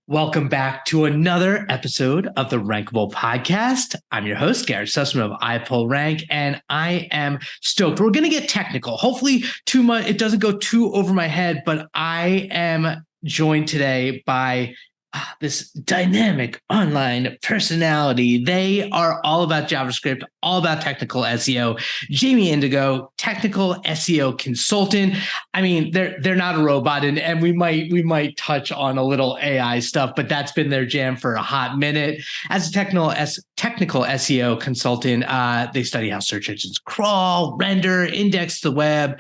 Welcome back to another episode of the Rankable podcast. I'm your host, Garrett Sussman of iPullRank, and I am stoked. We're going to get technical. Hopefully, too much. It doesn't go too over my head, but I am joined today by this dynamic online personality. They are all about JavaScript, all about technical SEO. Jamie Indigo, technical SEO consultant. I mean, they're not a robot, and we might touch on a little AI stuff, but that's been their jam for a hot minute. As a technical SEO consultant, they study how search engines crawl, render, index the web.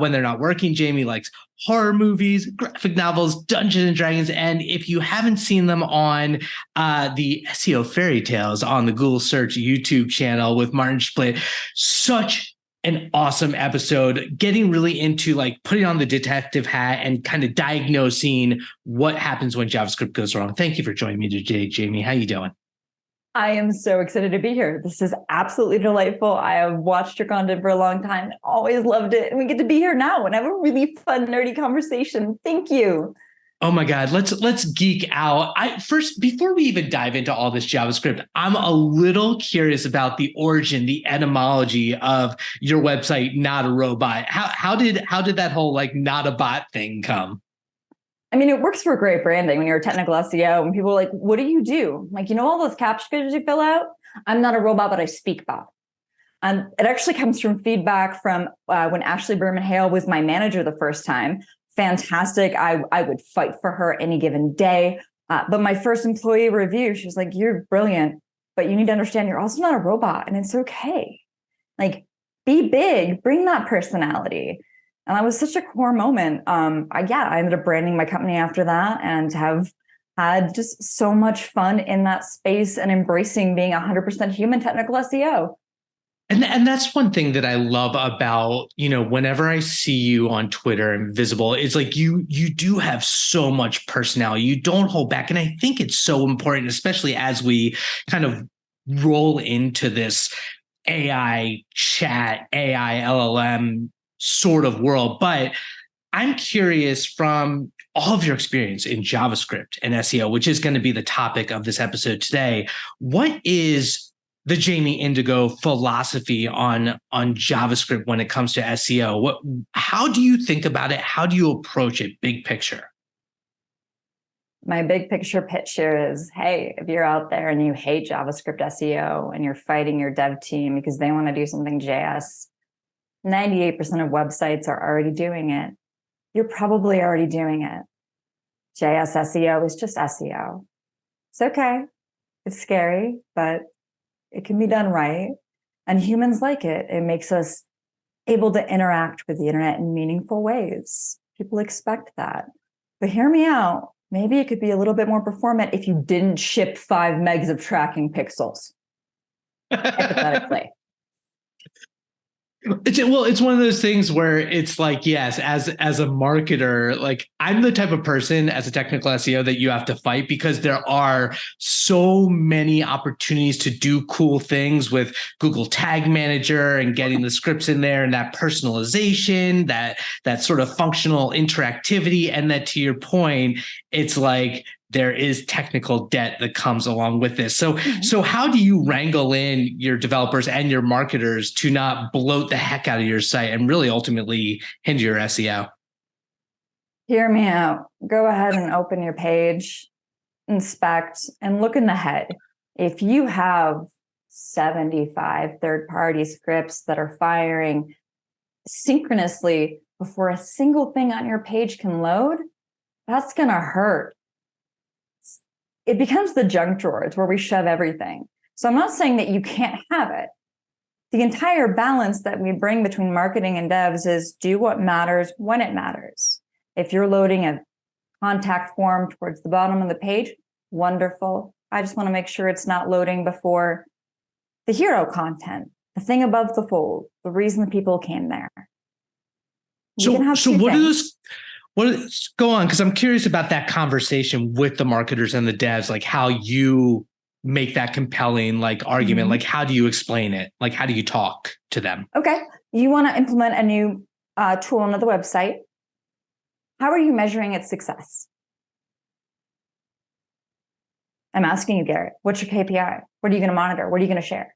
When they're not working, Jamie likes horror movies, graphic novels, Dungeons and Dragons, and if you haven't seen them on the SEO Fairy Tales on the Google Search YouTube channel with Martin Split, such an awesome episode, getting really into like putting on the detective hat and kind of diagnosing what happens when JavaScript goes wrong. Thank you for joining me today, Jamie. How you doing? I am so excited to be here. This is absolutely delightful. I have watched your content for a long time, always loved it. And we get to be here now and have a really fun, nerdy conversation. Thank you. Oh my God, let's geek out. First, before we even dive into all this JavaScript, I'm a little curious about the origin, the etymology of your website, Not a Robot. How did that whole like not a bot thing come? I mean, it works for great branding when you're a technical SEO and people are like, what do you do? Like, you know, all those captchas you fill out? I'm not a robot, but I speak bot. And it actually comes from feedback from when Ashley Berman Hale was my manager the first time. Fantastic. I would fight for her any given day. But my first employee review, she was like, you're brilliant, but you need to understand you're also not a robot and it's okay. Like, be big, bring that personality. And that was such a core moment. I ended up branding my company after that and have had just so much fun in that space and embracing being 100% human technical SEO. And that's one thing that I love about, whenever I see you on Twitter and visible, it's like you do have so much personality. You don't hold back. And I think it's so important, especially as we kind of roll into this AI chat, AI LLM sort of world. But I'm curious, from all of your experience in JavaScript and SEO, which is going to be the topic of this episode today, what is the Jamie Indigo philosophy on JavaScript when it comes to SEO? How do you think about it? How do you approach it, big picture? My big picture pitch here is, hey, if you're out there and you hate JavaScript SEO and you're fighting your dev team because they want to do something JS, 98% of websites are already doing it. You're probably already doing it. JS SEO is just SEO. It's okay. It's scary, but it can be done right. And humans like it. It makes us able to interact with the internet in meaningful ways. People expect that. But hear me out. Maybe it could be a little bit more performant if you didn't ship 5 megs of tracking pixels. Hypothetically. It's one of those things where it's like, yes, as a marketer, like I'm the type of person as a technical SEO that you have to fight because there are so many opportunities to do cool things with Google Tag Manager and getting the scripts in there and that personalization, that sort of functional interactivity. And that, to your point, it's like there is technical debt that comes along with this. So how do you wrangle in your developers and your marketers to not bloat the heck out of your site and really ultimately hinder your SEO? Hear me out. Go ahead and open your page, inspect, and look in the head. If you have 75 third-party scripts that are firing synchronously before a single thing on your page can load, that's going to hurt. It becomes the junk drawer. It's where we shove everything. So I'm not saying that you can't have it. The entire balance that we bring between marketing and devs is do what matters when it matters. If you're loading a contact form towards the bottom of the page, wonderful. I just want to make sure it's not loading before the hero content, the thing above the fold, the reason the people came there. So what are those? Go on, because I'm curious about that conversation with the marketers and the devs, like how you make that compelling like argument. Like, how do you explain it? Like, how do you talk to them? Okay. You want to implement a new tool on the website. How are you measuring its success? I'm asking you, Garrett, what's your KPI? What are you going to monitor? What are you going to share?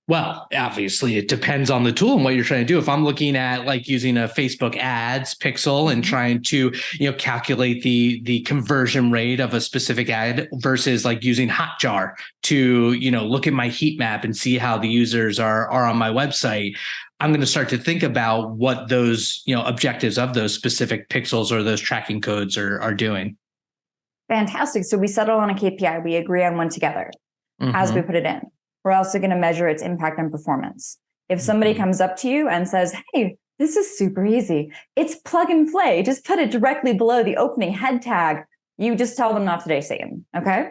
Well, obviously, it depends on the tool and what you're trying to do. If I'm looking at like using a Facebook ads pixel and trying to, calculate the conversion rate of a specific ad versus like using Hotjar to, look at my heat map and see how the users are on my website, I'm going to start to think about what those, objectives of those specific pixels or those tracking codes are doing. Fantastic. So we settle on a KPI. We agree on one together as we put it in. We're also going to measure its impact on performance. If somebody comes up to you and says, hey, this is super easy, it's plug and play, just put it directly below the opening head tag, you just tell them not today, Satan. Okay?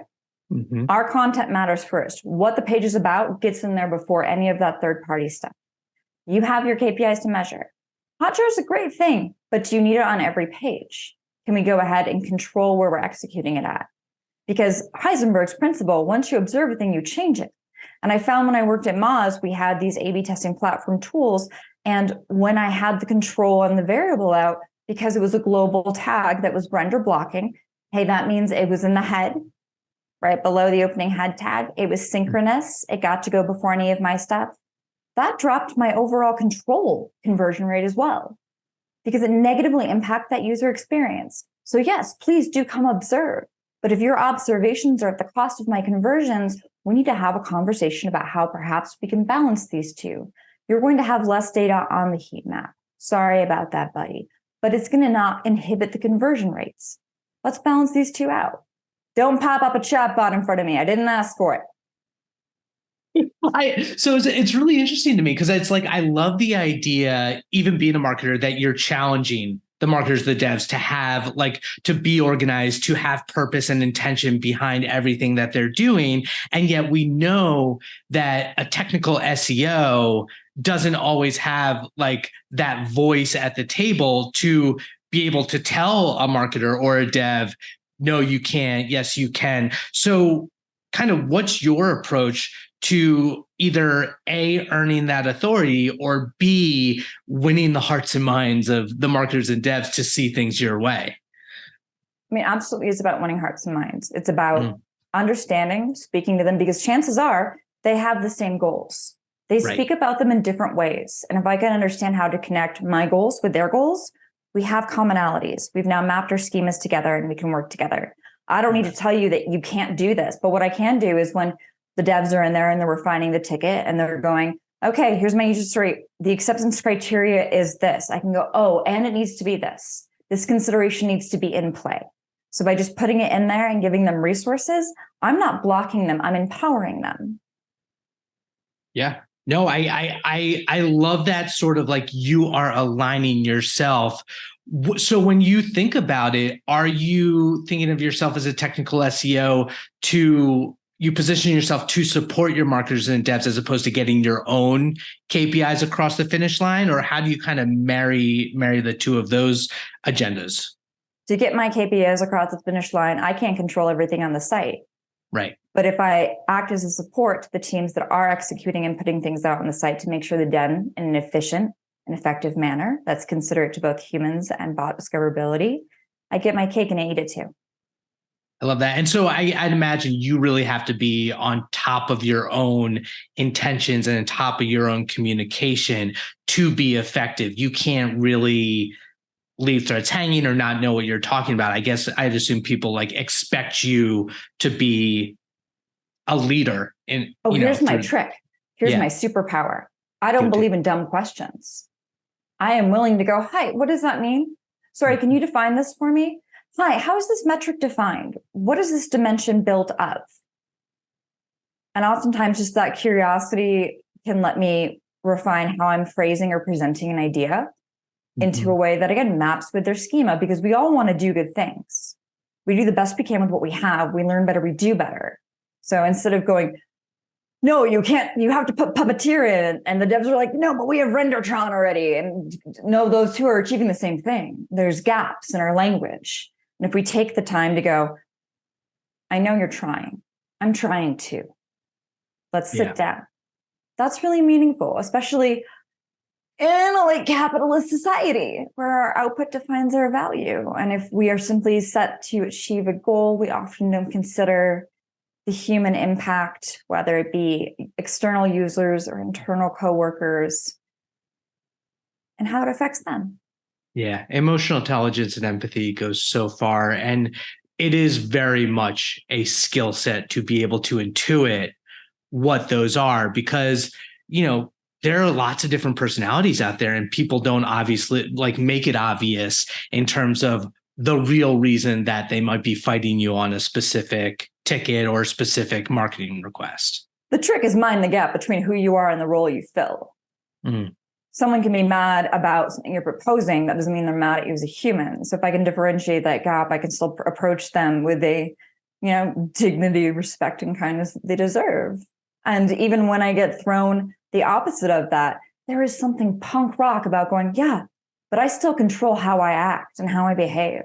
Our content matters first. What the page is about gets in there before any of that third-party stuff. You have your KPIs to measure. Hotjar is a great thing, but do you need it on every page? Can we go ahead and control where we're executing it at? Because Heisenberg's principle, once you observe a thing, you change it. And I found when I worked at Moz, we had these A/B testing platform tools. And when I had the control on the variable out, because it was a global tag that was render blocking, hey, that means it was in the head, right below the opening head tag. It was synchronous. It got to go before any of my stuff. That dropped my overall control conversion rate as well, because it negatively impacted that user experience. So yes, please do come observe. But if your observations are at the cost of my conversions, we need to have a conversation about how perhaps we can balance these two. You're going to have less data on the heat map. Sorry about that, buddy. But it's going to not inhibit the conversion rates. Let's balance these two out. Don't pop up a chatbot in front of me. I didn't ask for it. So it's really interesting to me because it's like, I love the idea, even being a marketer, that you're challenging the marketers, the devs to have to be organized, to have purpose and intention behind everything that they're doing. And yet we know that a technical SEO doesn't always have that voice at the table to be able to tell a marketer or a dev, no, you can't. Yes, you can. So kind of what's your approach to either A, earning that authority, or B, winning the hearts and minds of the marketers and devs to see things your way? I mean, absolutely, it's about winning hearts and minds. It's about understanding, speaking to them, because chances are they have the same goals. They speak about them in different ways. And if I can understand how to connect my goals with their goals, we have commonalities. We've now mapped our schemas together and we can work together. I don't need to tell you that you can't do this, but what I can do is when the devs are in there and they're refining the ticket and they're going, okay, here's my user story. The acceptance criteria is this. I can go, oh, and it needs to be this. This consideration needs to be in play. So by just putting it in there and giving them resources, I'm not blocking them. I'm empowering them. Yeah. No, I love that sort of you are aligning yourself. So when you think about it, are you thinking of yourself as a technical SEO you position yourself to support your marketers and devs as opposed to getting your own KPIs across the finish line? Or how do you kind of marry the two of those agendas? To get my KPIs across the finish line, I can't control everything on the site. Right. But if I act as a support to the teams that are executing and putting things out on the site to make sure they're done in an efficient and effective manner that's considerate to both humans and bot discoverability, I get my cake and I eat it too. I love that. And so I'd imagine you really have to be on top of your own intentions and on top of your own communication to be effective. You can't really leave threads hanging or not know what you're talking about. I guess I'd assume people expect you to be a leader. Here's my trick. Here's my superpower. I don't believe in dumb questions. I am willing to go, hi, what does that mean? Sorry, can you define this for me? Hi, how is this metric defined? What is this dimension built of? And oftentimes just that curiosity can let me refine how I'm phrasing or presenting an idea into a way that, again, maps with their schema, because we all want to do good things. We do the best we can with what we have. We learn better, we do better. So instead of going, no, you can't, you have to put Puppeteer in. And the devs are like, no, but we have RenderTron already. And no, those two are achieving the same thing. There's gaps in our language. And if we take the time to go, I know you're trying. I'm trying too. Let's sit down. That's really meaningful, especially in a capitalist society where our output defines our value. And if we are simply set to achieve a goal, we often don't consider the human impact, whether it be external users or internal coworkers, and how it affects them. Yeah, emotional intelligence and empathy goes so far. And it is very much a skill set to be able to intuit what those are, because, there are lots of different personalities out there, and people don't obviously make it obvious in terms of the real reason that they might be fighting you on a specific ticket or a specific marketing request. The trick is mind the gap between who you are and the role you fill. Mm. Someone can be mad about something you're proposing. That doesn't mean they're mad at you as a human. So if I can differentiate that gap, I can still approach them with a, dignity, respect, and kindness that they deserve. And even when I get thrown the opposite of that, there is something punk rock about going, yeah, but I still control how I act and how I behave.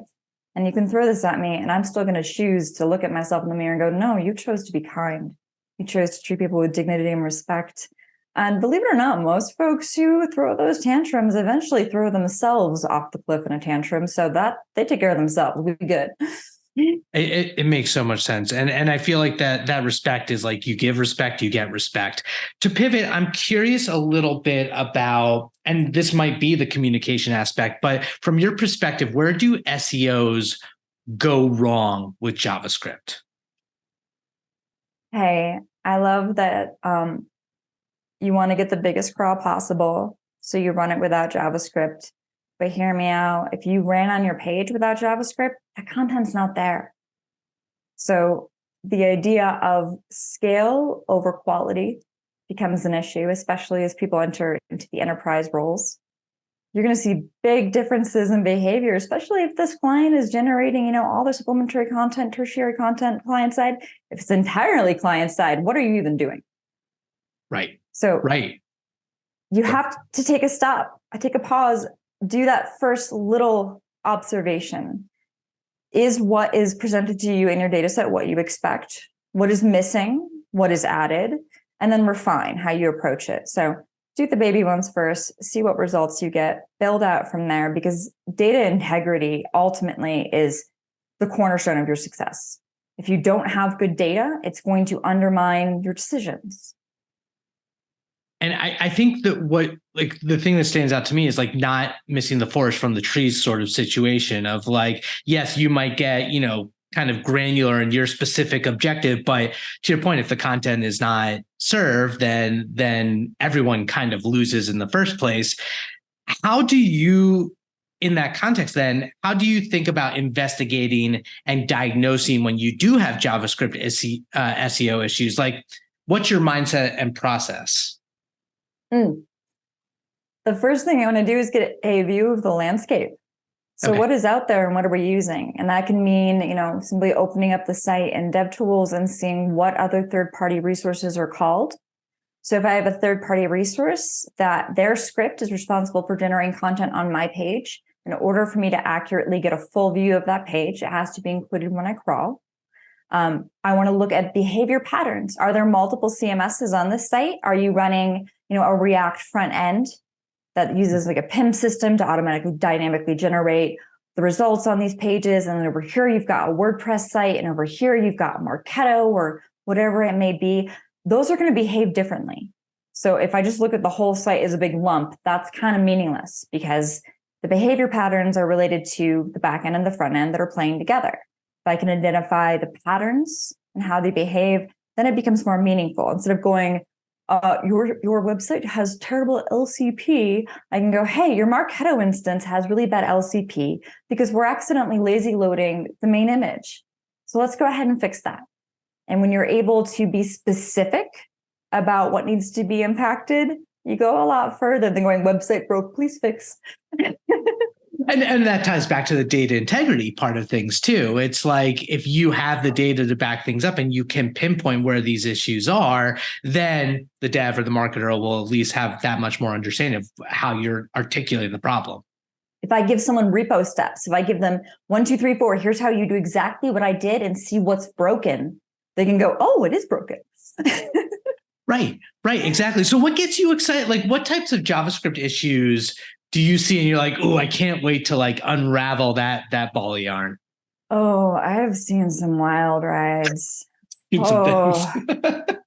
And you can throw this at me, and I'm still going to choose to look at myself in the mirror and go, no, you chose to be kind. You chose to treat people with dignity and respect. And believe it or not, most folks who throw those tantrums eventually throw themselves off the cliff in a tantrum, so that they take care of themselves. We'll be good. It makes so much sense. And I feel like that respect is you give respect, you get respect. To pivot, I'm curious a little bit about, and this might be the communication aspect, but from your perspective, where do SEOs go wrong with JavaScript? Hey, I love that you want to get the biggest crawl possible, so you run it without JavaScript. But hear me out. If you ran on your page without JavaScript, the content's not there. So the idea of scale over quality becomes an issue, especially as people enter into the enterprise roles. You're going to see big differences in behavior, especially if this client is generating, all the supplementary content, tertiary content client side. If it's entirely client side, what are you even doing? Right. So right. You have to take a stop. I take a pause. Do that first little observation. Is what is presented to you in your data set what you expect? What is missing? What is added? And then refine how you approach it. So do the baby ones first, see what results you get, build out from there, because data integrity ultimately is the cornerstone of your success. If you don't have good data, it's going to undermine your decisions. And I think that the thing that stands out to me is not missing the forest from the trees sort of situation of yes, you might get, kind of granular in your specific objective, but to your point, if the content is not served, then everyone kind of loses in the first place. How do you, in that context, then, how do you think about investigating and diagnosing when you do have JavaScript SEO issues? What's your mindset and process? The first thing I want to do is get a view of the landscape. So What is out there and what are we using? And that can mean, simply opening up the site and DevTools and seeing what other third-party resources are called. So if I have a third-party resource that their script is responsible for generating content on my page, in order for me to accurately get a full view of that page, it has to be included when I crawl. I want to look at behavior patterns. Are there multiple CMSs on this site? Are you running, a React front end that uses a PIM system to automatically dynamically generate the results on these pages? And then over here, you've got a WordPress site, and over here, you've got Marketo or whatever it may be. Those are going to behave differently. So if I just look at the whole site as a big lump, that's kind of meaningless, because the behavior patterns are related to the back end and the front end that are playing together. If I can identify the patterns and how they behave, then it becomes more meaningful. Instead of going, your website has terrible LCP, I can go, hey, your Marketo instance has really bad LCP because we're accidentally lazy loading the main image. So let's go ahead and fix that. And when you're able to be specific about what needs to be impacted, you go a lot further than going, website broke, please fix. And that ties back to the data integrity part of things too. It's if you have the data to back things up and you can pinpoint where these issues are, then the dev or the marketer will at least have that much more understanding of how you're articulating the problem. If I give someone repo steps, if I give them 1, 2, 3, 4, here's how you do exactly what I did and see what's broken, they can go, oh, it is broken. Right, exactly. So what gets you excited? What types of JavaScript issues do you see and you're oh, I can't wait to unravel that ball of yarn? Oh, I have seen some wild rides. some things.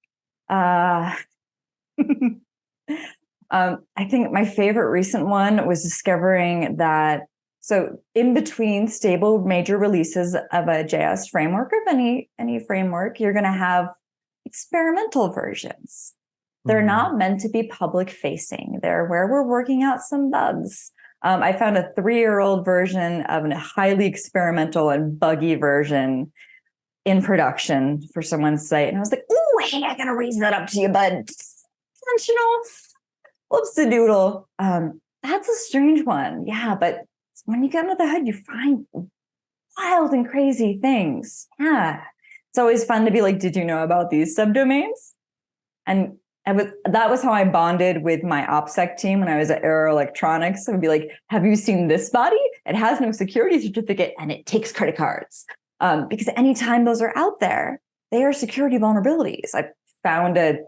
I think my favorite recent one was discovering that, so in between stable major releases of a JS framework, of any framework, you're going to have experimental versions. They're not meant to be public facing. They're where we're working out some bugs. I found a 3-year-old version of a highly experimental and buggy version in production for someone's site. And I was like, oh, hey, I got to raise that up to you, bud. Intentional. Whoops-a-doodle. That's a strange one. Yeah, but when you get under the hood, you find wild and crazy things. Yeah. It's always fun to be like, did you know about these subdomains? And that was how I bonded with my OPSEC team when I was at Aero Electronics. I would be like, have you seen this body? It has no security certificate and it takes credit cards. Because anytime those are out there, they are security vulnerabilities. I found a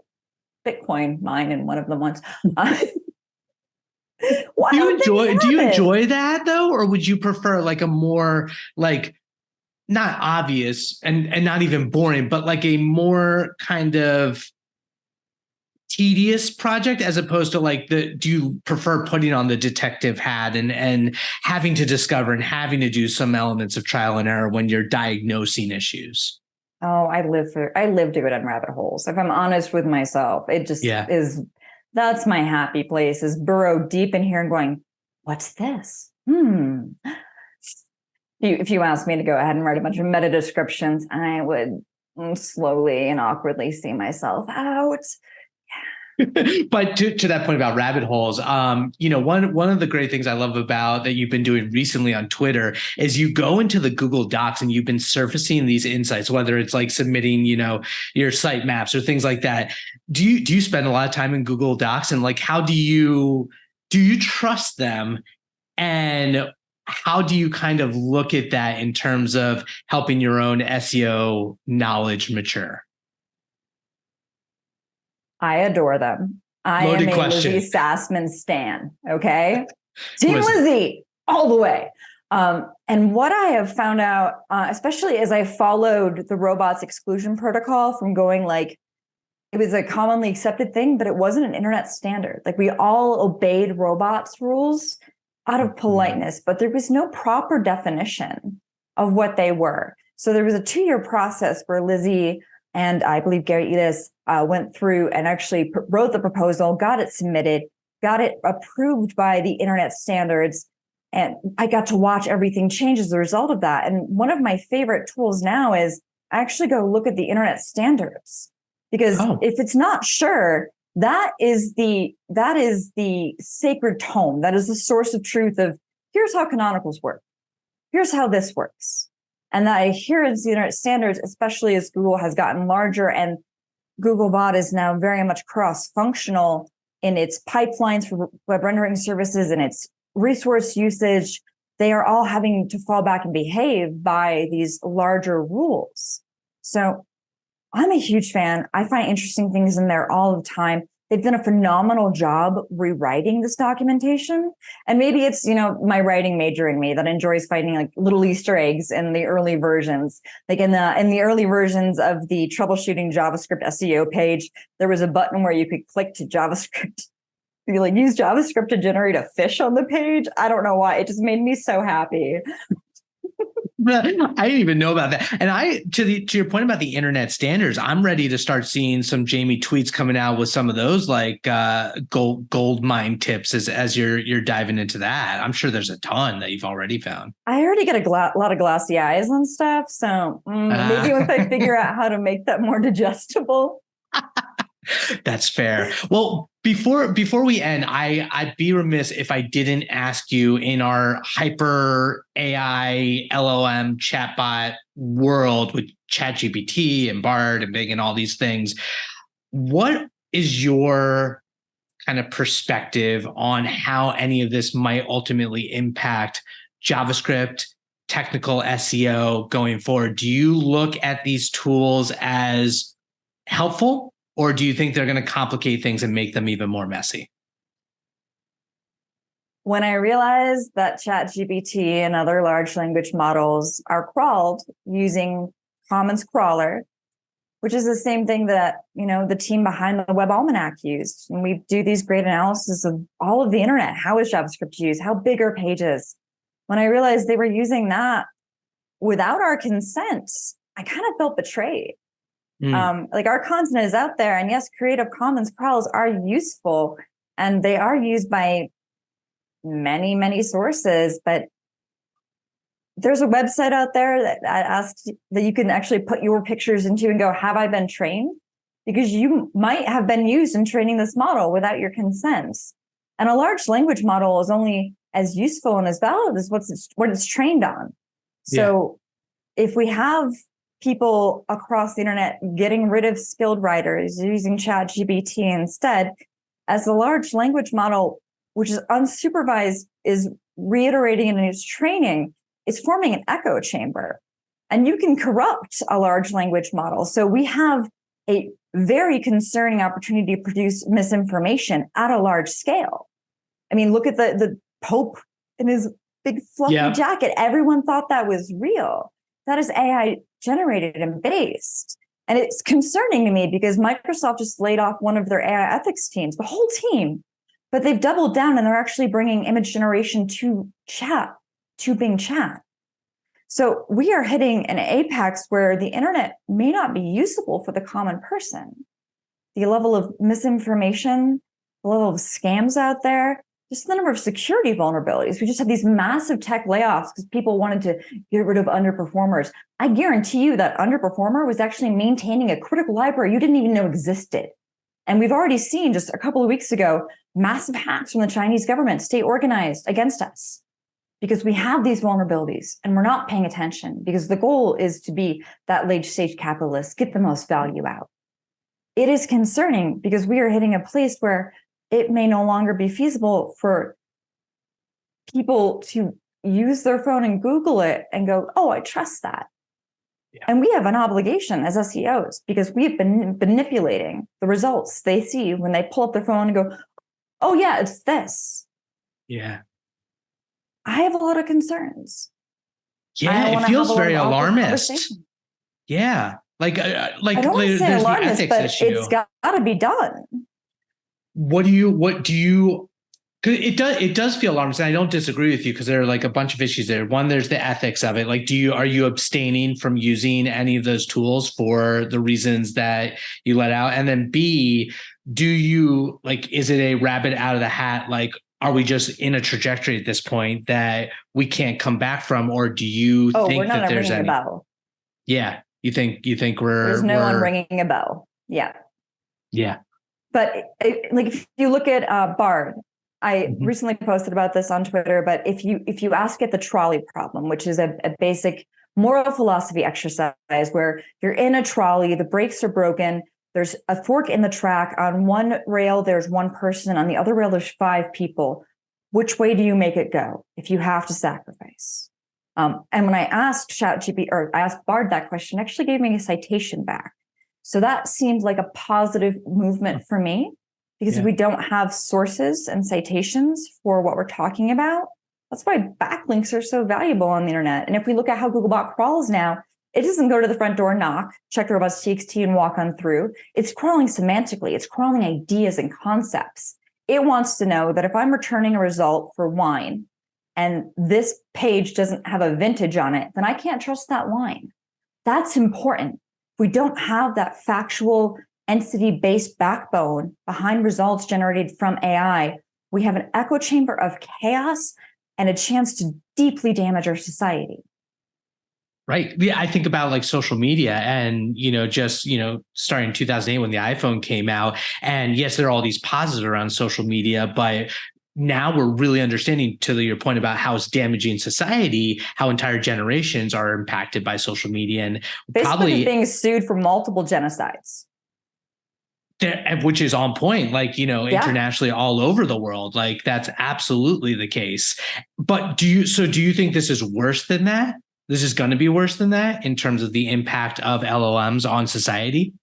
Bitcoin mine in one of them once. Do you enjoy that though? Or would you prefer like a more like not obvious and not even boring, but like a more kind of tedious project as opposed to like do you prefer putting on the detective hat and having to discover and having to do some elements of trial and error when you're diagnosing issues? Oh, I live to go down rabbit holes. If I'm honest with myself, it just is, that's my happy place, is burrow deep in here and going, what's this? If you asked me to go ahead and write a bunch of meta descriptions, I would slowly and awkwardly see myself out. But to that point about rabbit holes, one of the great things I love about that you've been doing recently on Twitter is you go into the Google Docs and you've been surfacing these insights, whether it's like submitting, your site maps or things like that. Do you spend a lot of time in Google Docs, and like how do you trust them, and how do you kind of look at that in terms of helping your own SEO knowledge mature? I adore them. I am a Lizzie Sassman stan. Okay. Team Lizzie all the way. And what I have found out, especially as I followed the robots exclusion protocol from going like, it was a commonly accepted thing, but it wasn't an internet standard. Like we all obeyed robots rules out of politeness, but there was no proper definition of what they were. So there was a 2-year process where Lizzie and I believe Gary Elis went through and actually wrote the proposal, got it submitted, got it approved by the internet standards. And I got to watch everything change as a result of that. And one of my favorite tools now is I actually go look at the internet standards, because if it's not sure, that is the sacred tome. That is the source of truth of here's how canonicals work. Here's how this works. And that adherence to the internet standards, especially as Google has gotten larger and Googlebot is now very much cross-functional in its pipelines for web rendering services and its resource usage, they are all having to fall back and behave by these larger rules. So I'm a huge fan. I find interesting things in there all the time. They've done a phenomenal job rewriting this documentation. And maybe it's, my writing major in me that enjoys finding like little Easter eggs in the early versions. Like in the early versions of the troubleshooting JavaScript SEO page, there was a button where you could click to JavaScript. You like use JavaScript to generate a fish on the page. I don't know why. It just made me so happy. I didn't even know about that. And to your point about the internet standards, I'm ready to start seeing some Jamie tweets coming out with some of those like gold mine tips as you're diving into that. I'm sure there's a ton that you've already found. I already get a lot of glassy eyes on stuff. So maybe if I figure out how to make that more digestible. That's fair. Well, before we end, I'd be remiss if I didn't ask you, in our hyper AI LLM chatbot world with ChatGPT and Bard and Bing and all these things, what is your kind of perspective on how any of this might ultimately impact JavaScript, technical SEO going forward? Do you look at these tools as helpful, or do you think they're going to complicate things and make them even more messy? When I realized that ChatGPT and other large language models are crawled using Commons Crawler, which is the same thing that, the team behind the Web Almanac used. And we do these great analysis of all of the internet. How is JavaScript used? How big are pages? When I realized they were using that without our consent, I kind of felt betrayed. Like our content is out there, and yes, Creative Commons crawls are useful and they are used by many, many sources, but there's a website out there that asks that you can actually put your pictures into and go, have I been trained? Because you might have been used in training this model without your consent. And a large language model is only as useful and as valid as what it's trained on. So if we have people across the internet getting rid of skilled writers, using ChatGPT instead, as a large language model, which is unsupervised, is reiterating in its training, it's forming an echo chamber. And you can corrupt a large language model. So we have a very concerning opportunity to produce misinformation at a large scale. I mean, look at the Pope in his big fluffy jacket. Everyone thought that was real. That is AI generated and based. And it's concerning to me because Microsoft just laid off one of their AI ethics teams, the whole team, but they've doubled down and they're actually bringing image generation to Bing Chat. So we are hitting an apex where the internet may not be usable for the common person. The level of misinformation, the level of scams out there, just the number of security vulnerabilities. We just had these massive tech layoffs because people wanted to get rid of underperformers. I guarantee you that underperformer was actually maintaining a critical library you didn't even know existed. And we've already seen just a couple of weeks ago, massive hacks from the Chinese government stay organized against us because we have these vulnerabilities and we're not paying attention because the goal is to be that late stage capitalist, get the most value out. It is concerning because we are hitting a place where it may no longer be feasible for people to use their phone and Google it and go, oh, I trust that. Yeah. And we have an obligation as SEOs because we've been manipulating the results they see when they pull up their phone and go, oh, yeah, it's this. Yeah. I have a lot of concerns. Yeah, it feels very alarmist. Yeah. I don't want to say alarmist, but issue. It's got to be done. What do you, cause it does feel alarmist. And I don't disagree with you because there are like a bunch of issues there. One, there's the ethics of it. Like, are you abstaining from using any of those tools for the reasons that you let out? And then B, is it a rabbit out of the hat? Like, are we just in a trajectory at this point that we can't come back from? Or do you think that there's any? Bell. Yeah. You think there's no one ringing a bell. Yeah. Yeah. But if you look at Bard, I recently posted about this on Twitter, but if you ask it the trolley problem, which is a basic moral philosophy exercise where you're in a trolley, the brakes are broken, there's a fork in the track, on one rail there's one person, on the other rail there's 5 people. Which way do you make it go if you have to sacrifice? And when I asked ChatGPT, or I asked Bard that question, it actually gave me a citation back. So that seemed like a positive movement for me because if we don't have sources and citations for what we're talking about, that's why backlinks are so valuable on the internet. And if we look at how Googlebot crawls now, it doesn't go to the front door, knock, check the robots.txt and walk on through. It's crawling semantically. It's crawling ideas and concepts. It wants to know that if I'm returning a result for wine and this page doesn't have a vintage on it, then I can't trust that wine. That's important. We don't have that factual entity-based backbone behind results generated from AI. We have an echo chamber of chaos and a chance to deeply damage our society. Right. Yeah, I think about like social media and, starting in 2008 when the iPhone came out. And yes, there are all these positives around social media, but now we're really understanding, to your point about how it's damaging society, how entire generations are impacted by social media, and basically being sued for multiple genocides. Which is on point, internationally all over the world. Like that's absolutely the case. But do you think this is worse than that? This is going to be worse than that in terms of the impact of LLMs on society?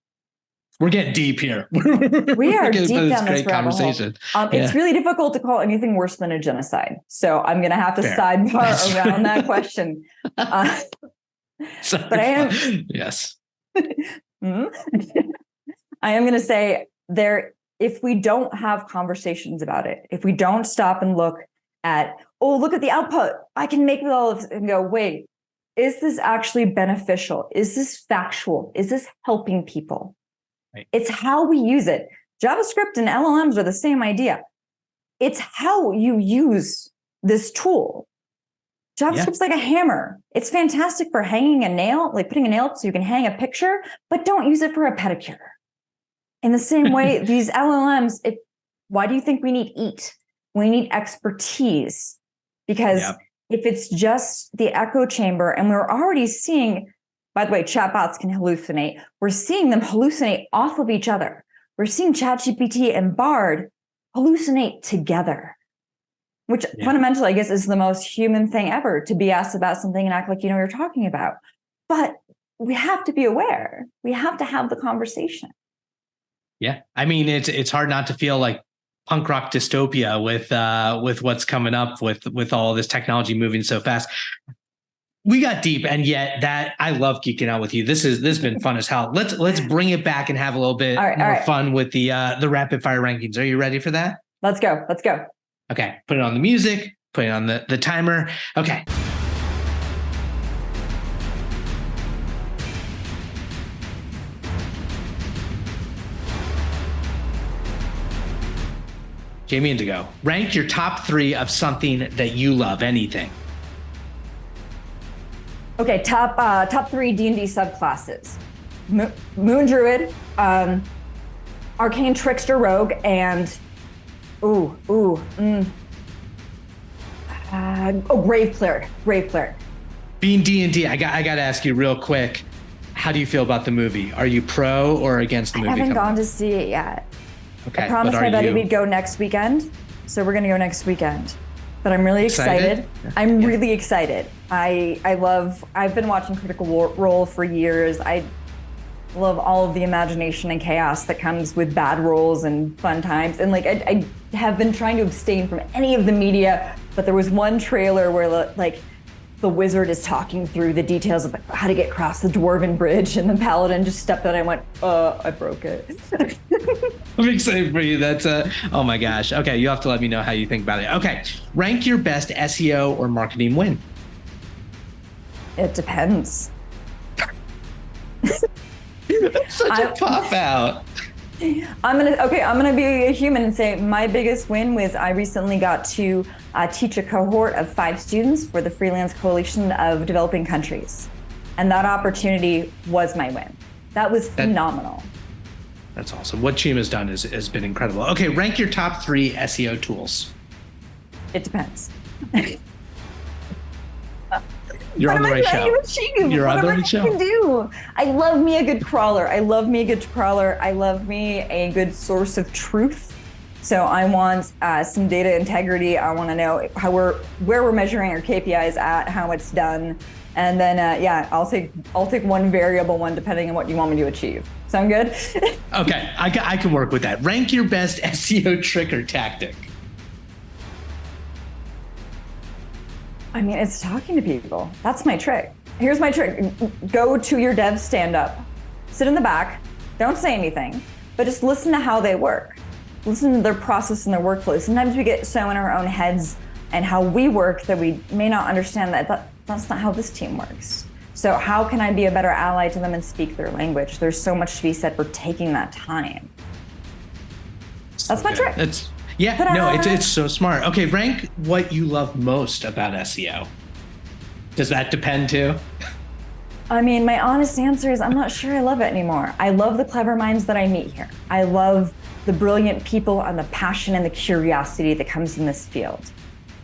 We're getting deep here. We are deep down this conversation. It's really difficult to call anything worse than a genocide. So I'm going to have to sidebar around that question. But I am. Yes. I am going to say if we don't have conversations about it, if we don't stop and look at, oh, look at the output, I can make it all of this, and go, wait, is this actually beneficial? Is this factual? Is this helping people? Right. It's how we use it. JavaScript and LLMs are the same idea. It's how you use this tool. JavaScript's like a hammer. It's fantastic for hanging a nail, like putting a nail up so you can hang a picture, but don't use it for a pedicure. In the same way, these LLMs, why do you think we need EAT? We need expertise. Because if it's just the echo chamber, and we're already seeing, by the way, chatbots can hallucinate. We're seeing them hallucinate off of each other. We're seeing ChatGPT and Bard hallucinate together, which fundamentally, I guess, is the most human thing ever, to be asked about something and act like you know what you're talking about. But we have to be aware. We have to have the conversation. Yeah. I mean, it's hard not to feel like punk rock dystopia with what's coming up with all this technology moving so fast. We got deep, and yet that I love geeking out with you. This has been fun as hell. Let's bring it back and have a little bit more fun with the rapid fire rankings. Are you ready for that? Let's go. Okay. Put it on the music, put it on the timer. Okay. Jamie Indigo, rank your top 3 of something that you love, anything. Okay, top 3 D&D subclasses. Moon Druid, Arcane Trickster Rogue, and Grave Cleric. Being D&D, I got to ask you real quick, how do you feel about the movie? Are you pro or against the movie? I haven't gone to see it yet. Okay, I promised my buddy we'd go next weekend, so we're gonna go next weekend. But I'm really excited. I'm really excited. I've been watching Critical Role for years. I love all of the imagination and chaos that comes with bad roles and fun times. And like I have been trying to abstain from any of the media, but there was one trailer where like the wizard is talking through the details of how to get across the dwarven bridge, and the paladin just stepped on it and went, I broke it. I'm excited for you. That's oh my gosh. Okay, you have to let me know how you think about it. Okay, rank your best SEO or marketing win. It depends. Such a pop out. I'm gonna be a human and say my biggest win was I recently got to teach a cohort of 5 students for the Freelance Coalition of Developing Countries, and that opportunity was my win. That was phenomenal. That's awesome. What Chima has done has been incredible. Okay, rank your top 3 SEO tools. It depends. You're on the right show. You're on the right show. I love me a good crawler. I love me a good source of truth. So I want some data integrity. I want to know where we're measuring our KPIs at, how it's done, and then I'll take one variable one depending on what you want me to achieve. Sound good? Okay, I can work with that. Rank your best SEO trick or tactic. I mean, it's talking to people. That's my trick. Here's my trick. Go to your dev stand-up. Sit in the back. Don't say anything, but just listen to how they work. Listen to their process and their workflow. Sometimes we get so in our own heads and how we work that we may not understand that that's not how this team works. So how can I be a better ally to them and speak their language? There's so much to be said for taking that time. That's my trick. It's so smart. Okay, rank what you love most about SEO. Does that depend too? I mean, my honest answer is I'm not sure I love it anymore. I love the clever minds that I meet here. I love the brilliant people and the passion and the curiosity that comes in this field.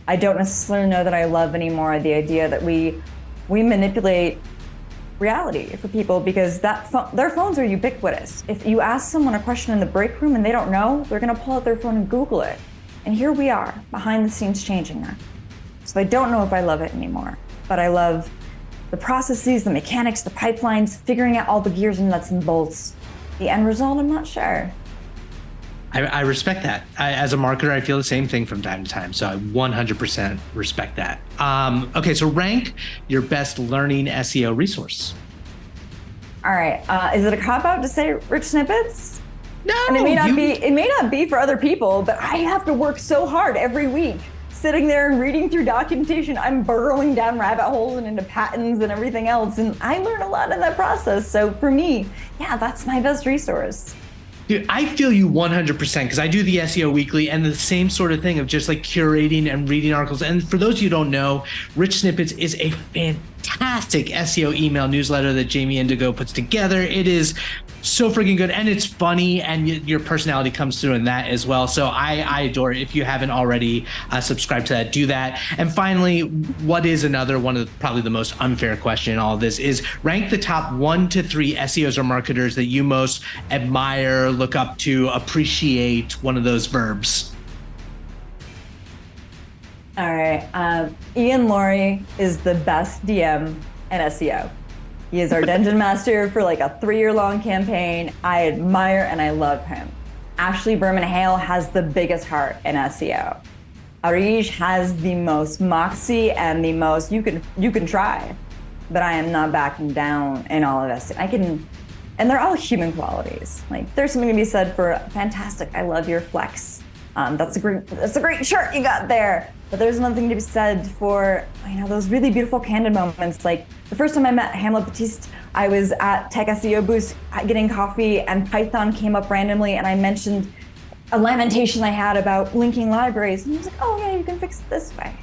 I don't necessarily know that I love anymore the idea that we manipulate reality for people, because their phones are ubiquitous. If you ask someone a question in the break room and they don't know, they're gonna pull out their phone and Google it. And here we are, behind the scenes changing that. So I don't know if I love it anymore, but I love the processes, the mechanics, the pipelines, figuring out all the gears and nuts and bolts. The end result, I'm not sure. I respect that. As a marketer, I feel the same thing from time to time. So I 100% respect that. Okay, so rank your best learning SEO resource. All right. Is it a cop out to say rich snippets? No, and it may not be for other people, but I have to work so hard every week, sitting there and reading through documentation. I'm burrowing down rabbit holes and into patents and everything else. And I learn a lot in that process. So for me, yeah, that's my best resource. Dude, I feel you 100% because I do the SEO weekly and the same sort of thing of just like curating and reading articles. And for those of you who don't know, Rich Snippets is a fantastic SEO email newsletter that Jamie Indigo puts together. It is so freaking good, and it's funny, and your personality comes through in that as well. So I adore it. If you haven't already subscribed to that, do that. And finally, what is another one of probably the most unfair question in all of this is rank the top 1 to 3 SEOs or marketers that you most admire, look up to, appreciate, one of those verbs. All right. Ian Laurie is the best DM in SEO. He is our dungeon master for like a 3-year-long campaign. I admire and I love him. Ashley Berman Hale has the biggest heart in SEO. Arij has the most moxie and the most, you can try, but I am not backing down in all of this. And they're all human qualities. Like there's something to be said for fantastic, I love your flex. That's a great shirt you got there. But there's nothing to be said for, those really beautiful candid moments. Like the first time I met Hamlet Batiste, I was at Tech SEO booth getting coffee and Python came up randomly and I mentioned a lamentation I had about linking libraries. And he was like, oh yeah, you can fix it this way.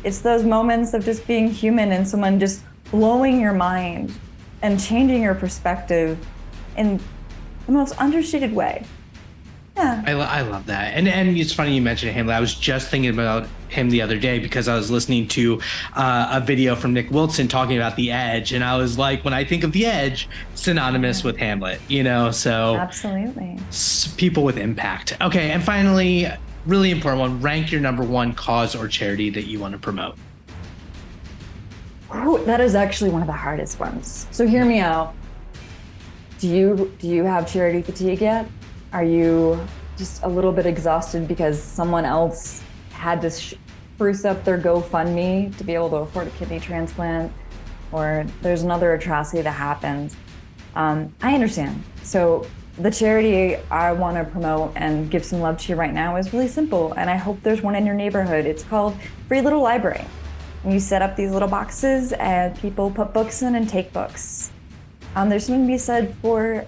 It's those moments of just being human and someone just blowing your mind and changing your perspective in the most understated way. Yeah. I love that. And it's funny you mentioned Hamlet. I was just thinking about him the other day because I was listening to a video from Nick Wilson talking about the Edge. And I was like, when I think of the Edge, synonymous with Hamlet, so. Absolutely. People with impact. Okay. And finally, really important one, rank your number 1 cause or charity that you want to promote. Ooh, that is actually one of the hardest ones. So hear me out. Do you have charity fatigue yet? Are you just a little bit exhausted because someone else had to spruce up their GoFundMe to be able to afford a kidney transplant, or there's another atrocity that happened? I understand. So the charity I want to promote and give some love to right now is really simple, and I hope there's one in your neighborhood. It's called Free Little Library. And you set up these little boxes and people put books in and take books. There's something to be said for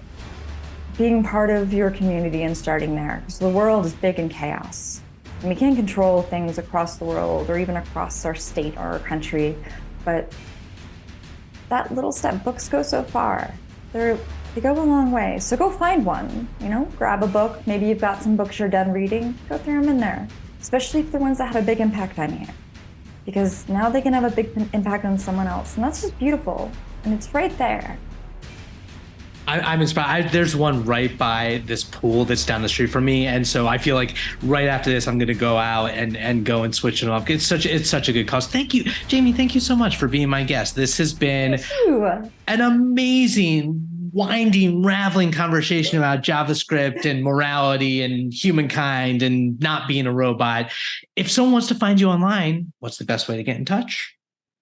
being part of your community and starting there, because the world is big and chaos. And we can't control things across the world or even across our state or our country, but that little step, books go so far. They go a long way. So go find one, grab a book. Maybe you've got some books you're done reading, go throw them in there, especially if they're ones that had a big impact on you, because now they can have a big impact on someone else. And that's just beautiful. And it's right there. I'm inspired. There's one right by this pool that's down the street from me, and so I feel like right after this, I'm going to go out and go and switch it off. It's such a good cause. Thank you, Jamie. Thank you so much for being my guest. This has been an amazing, winding, raveling conversation about JavaScript and morality and humankind and not being a robot. If someone wants to find you online, what's the best way to get in touch?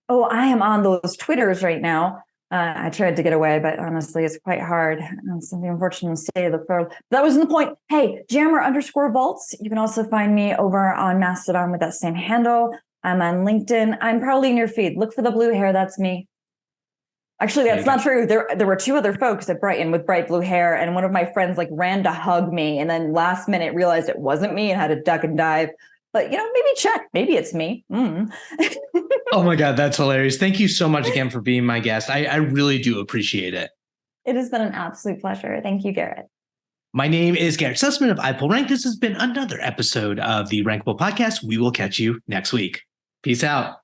Oh, I am on those Twitters right now. I tried to get away, but honestly, it's quite hard. It's the unfortunate state of the world. That wasn't the point. Hey, Jammer_Vaults. You can also find me over on Mastodon with that same handle. I'm on LinkedIn. I'm probably in your feed. Look for the blue hair. That's me. Actually, that's not true. There were 2 other folks at Brighton with bright blue hair, and one of my friends ran to hug me, and then last minute realized it wasn't me and had to duck and dive. But, maybe check. Maybe it's me. Oh my God, that's hilarious. Thank you so much again for being my guest. I really do appreciate it. It has been an absolute pleasure. Thank you, Garrett. My name is Garrett Sussman of iPullRank. This has been another episode of the Rankable podcast. We will catch you next week. Peace out.